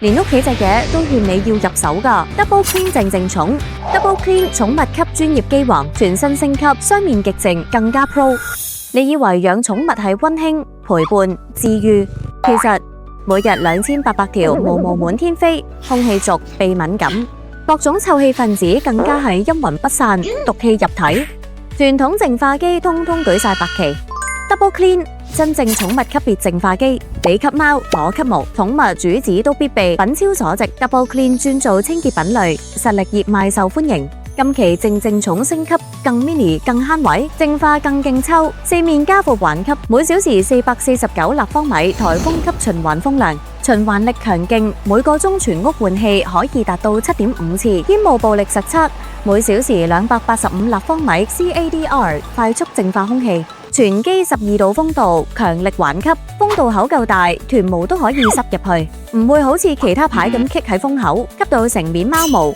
連屋企隻嘢都勸你要入手㗎。Double Clean 靜寵 ，Double Clean 寵物級專業機皇，全身升級，雙面極靜，更加 Pro。你以為養寵物係溫馨陪伴治癒，其實每日2800條毛毛滿天飛，空氣濁鼻敏感，各種臭氣分子更加係陰魂不散，毒氣入體。傳統淨化機通通舉晒白旗 ，Double Clean 真正寵物級別淨化機，你吸貓，我吸毛，寵物主子都必備，品超所值。Double Clean 專做清潔品類，實力熱賣受歡迎。今期靜寵升級，更 mini 更慳位，淨化更勁抽，四面加副環吸，每小時449立方米颱風級循環風量，循環力強勁，每個鐘全屋換氣可以達到7.5次。煙霧暴力實測，每小時285立方米 CADR 快速淨化空氣，全機12度風度，強力環吸，風度口夠大，團毛都可以塞入去，唔會好似其他牌咁棘喺風口，吸到成面貓毛。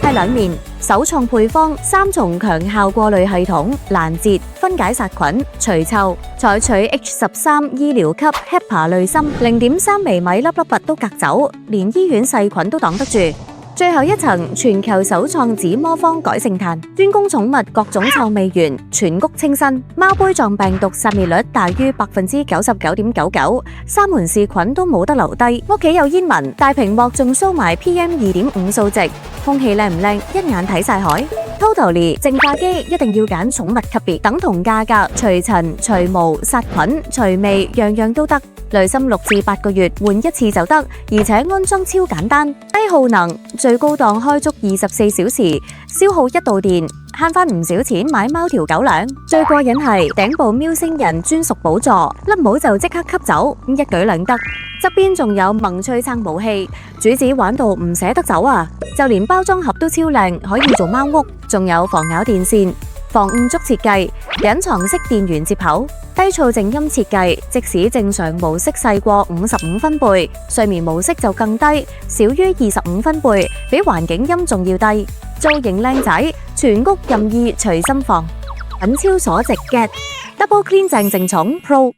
係兩面首創配方，3重強效過濾系統，攔截、分解殺菌、除臭，採取 H13 醫療級 HEPA 濾芯，0.3微米粒粒拔都隔走，連醫院細菌都擋得住。最後一層全球首創紫魔方改性炭，專攻寵物各種臭味源，全屋清新。貓杯狀病毒殺滅率大於99.99%，三門氏菌都冇得留低。屋企有煙聞，大屏幕仲 show 埋 PM2.5 數值，空氣靚唔靚？一眼睇晒海。Totally 淨化機一定要揀寵物級別，等同價格，除塵、除毛、殺菌、除味，樣樣都得。濾芯6至8個月換一次就得，而且安裝超簡單，低耗能，最高檔開足24小時，消耗1度電，慳返唔少錢買貓條狗糧。最過癮係頂部喵星人專屬寶座，甩帽就即刻吸走，一舉兩得。側邊仲有萌趣撐武器，主子玩到唔捨得走啊！就連包裝盒都超靚，可以做貓屋，仲有防咬電線、防誤觸設計、隱藏式電源接口、低噪靜音設計，即使正常模式細過55分貝，睡眠模式就更低，少於25分貝，比環境音仲要低。造型靚仔，全屋任意隨心放，品超所值 get Double Clean 靜寵 Pro。